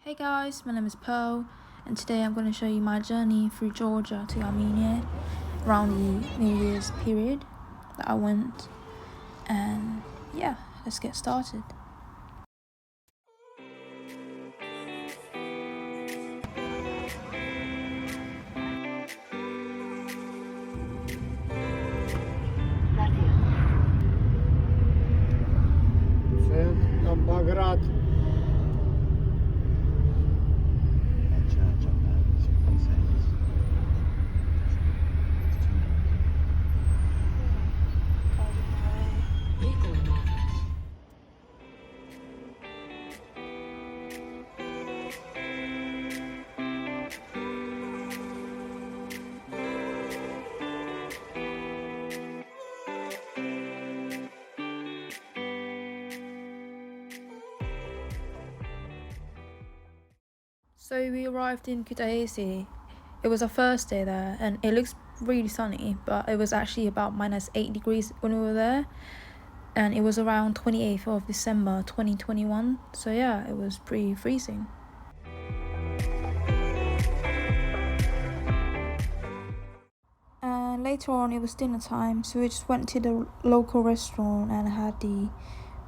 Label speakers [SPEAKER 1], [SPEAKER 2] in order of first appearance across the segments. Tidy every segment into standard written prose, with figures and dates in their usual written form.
[SPEAKER 1] Hey guys, my name is Pearl, and today I'm going to show you my journey through Georgia to Armenia around the New Year's period that I went. And yeah, let's get started. So we arrived in Kutaisi. It was our first day there, and it looks really sunny, but it was actually about -8 degrees when we were there, and it was around 28th of December 2021. So yeah, it was pretty freezing. And later on, it was dinner time, so we just went to the local restaurant and had the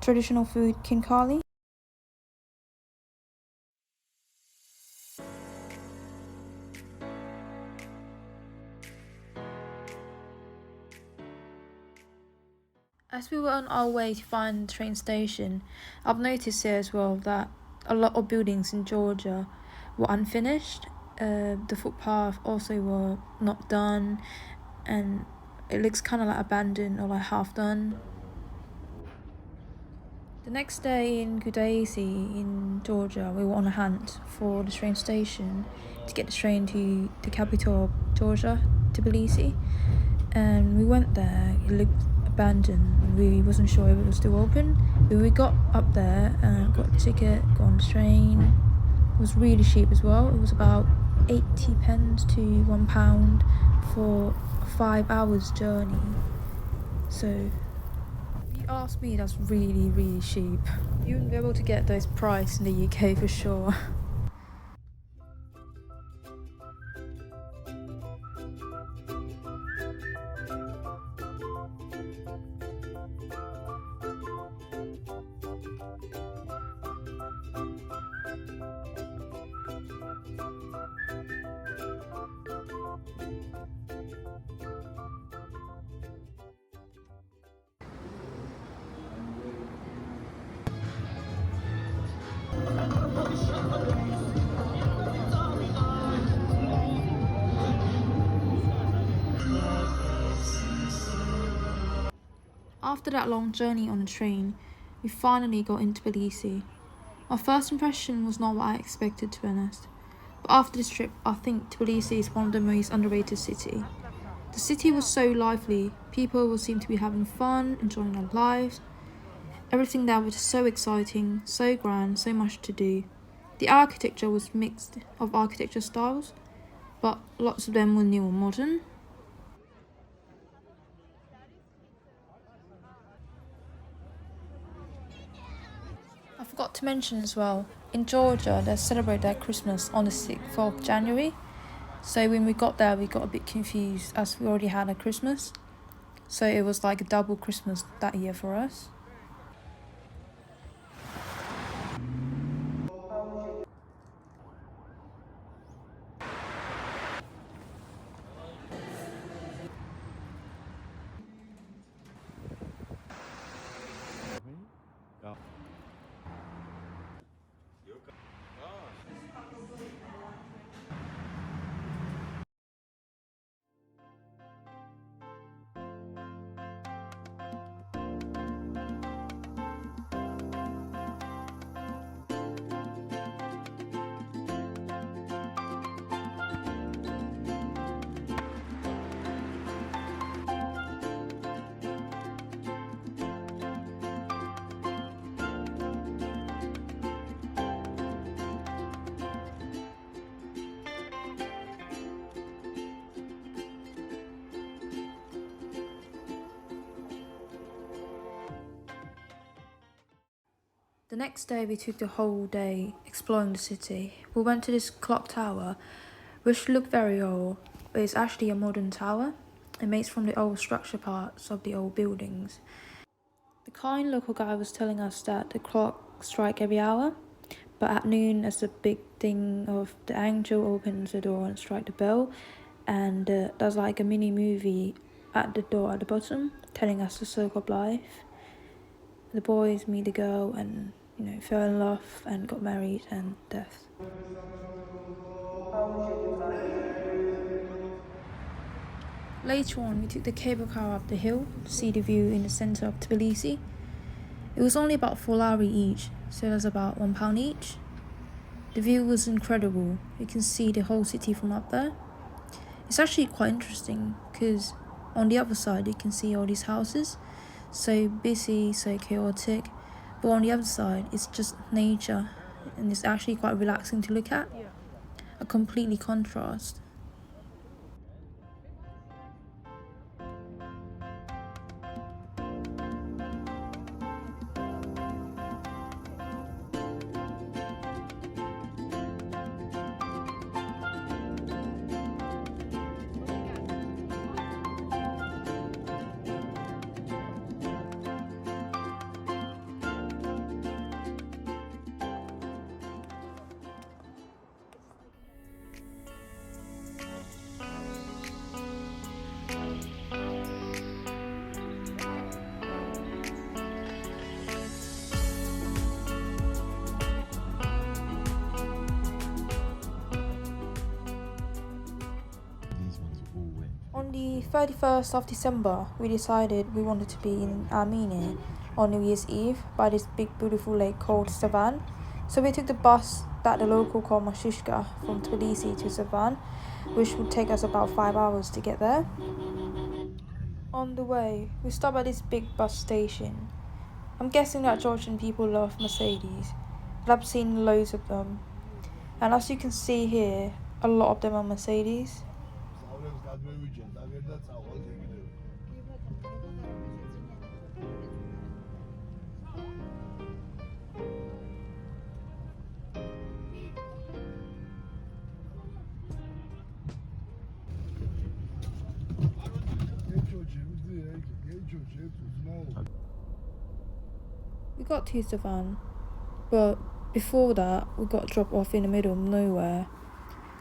[SPEAKER 1] traditional food kinkali. As we were on our way to find the train station, I've noticed here as well that a lot of buildings in Georgia were unfinished. The footpath also were not done, and it looks kind of like abandoned or like half done. The next day in Kutaisi in Georgia, we were on a hunt for the train station to get the train to the capital of Georgia, Tbilisi, and we went there. It looked abandoned. We wasn't sure if it was still open, but we got up there and got a ticket, got on the train. It was really cheap as well. It was about 80 pence to £1 for a 5 hours journey. So if you ask me, that's really cheap. You wouldn't be able to get those prices in the UK for sure. After that long journey on the train, we finally got into Tbilisi. My first impression was not what I expected, to be honest. But after this trip, I think Tbilisi is one of the most underrated cities. The city was so lively. People seemed to be having fun, enjoying their lives. Everything there was so exciting, so grand, so much to do. The architecture was mixed of architecture styles, but lots of them were new and modern. I forgot to mention as well, in Georgia they celebrate their Christmas on the 6th of January. So when we got there, we got a bit confused as we already had a Christmas. So it was like a double Christmas that year for us. The next day we took the whole day exploring the city. We went to this clock tower, which looked very old, but it's actually a modern tower. It makes from the old structure parts of the old buildings. The kind local guy was telling us that the clock strike every hour, but at noon as a big thing of the angel opens the door and strike the bell, and there's like a mini movie at the door at the bottom telling us the circle of life. The boys meet the girl and fell in love and got married and death. Later on, we took the cable car up the hill to see the view in the centre of Tbilisi. It was only about 4 lari each, so that's about £1 each. The view was incredible. You can see the whole city from up there. It's actually quite interesting because on the other side you can see all these houses, so busy, so chaotic, but on the other side it's just nature and it's actually quite relaxing to look at. A completely contrast. On the 31st of December, we decided we wanted to be in Armenia on New Year's Eve by this big beautiful lake called Sevan. So we took the bus that the local call Mashishka from Tbilisi to Sevan, which would take us about 5 hours to get there. On the way, we stopped at this big bus station. I'm guessing that Georgian people love Mercedes, but I've seen loads of them. And as you can see here, a lot of them are Mercedes. We got to Sevan, but before that we got dropped off in the middle of nowhere,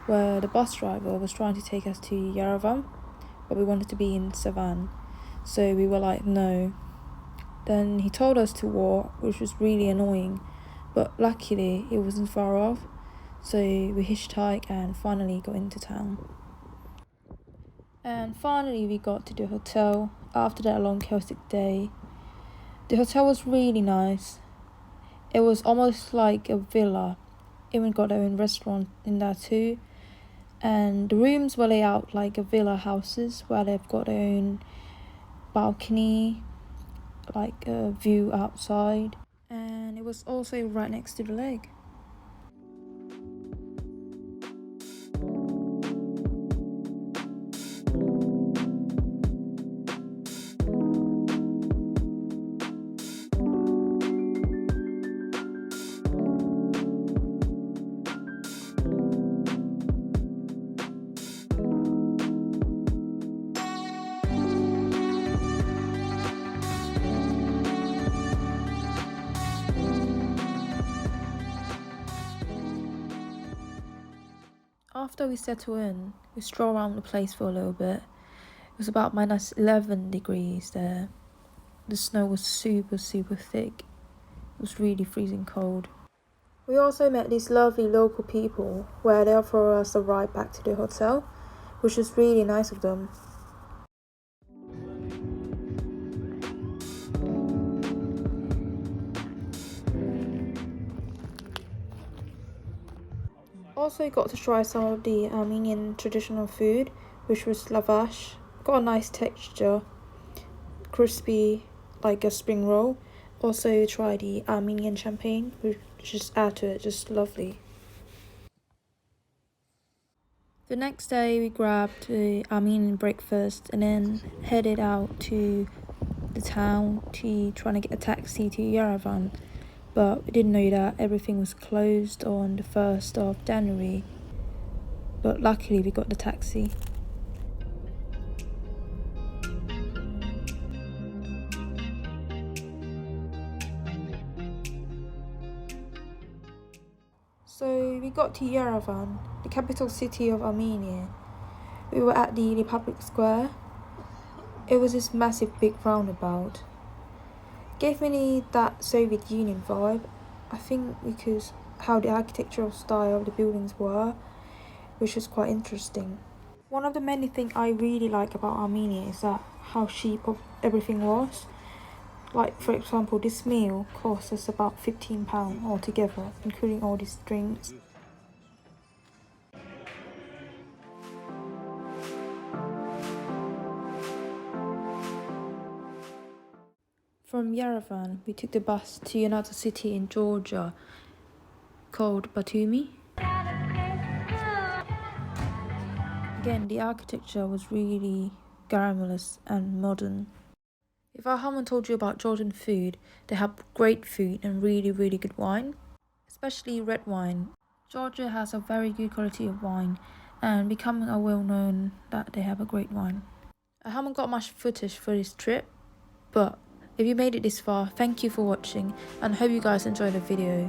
[SPEAKER 1] where the bus driver was trying to take us to Yerevan, but we wanted to be in Sevan, so we were like no. Then he told us to walk, which was really annoying, but luckily it wasn't far off, so we hitchhiked and finally got into town. And finally we got to the hotel after that long chaotic day. The hotel was really nice. It was almost like a villa. Even got their own restaurant in there too. And the rooms were laid out like a villa houses where they've got their own balcony, like a view outside. And it was also right next to the lake. After we settled in, we strolled around the place for a little bit. It was about minus 11 degrees there. The snow was super thick. It was really freezing cold. We also met these lovely local people where they offered us a ride back to the hotel, which was really nice of them. Also got to try some of the Armenian traditional food, which was lavash. Got a nice texture, crispy like a spring roll. Also try the Armenian champagne, which just add to it, just lovely. The next day we grabbed the Armenian breakfast and then headed out to the town to try to get a taxi to Yerevan. but we didn't know that everything was closed on the 1st of January. But luckily we got the taxi. So we got to Yerevan, the capital city of Armenia. We were at the Republic Square. It was this massive big roundabout. Gave me that Soviet Union vibe, I think, because how the architectural style of the buildings were, which was quite interesting. One of the many things I really like about Armenia is that how cheap everything was. Like, for example, this meal cost us about £15 altogether, including all these drinks. From Yerevan, we took the bus to another city in Georgia called Batumi. Again, the architecture was really glamorous and modern. If I haven't told you about Georgian food, they have great food and really good wine, especially red wine. Georgia has a very good quality of wine and becoming a well-known that they have a great wine. I haven't got much footage for this trip, but if you made it this far, thank you for watching and hope you guys enjoyed the video.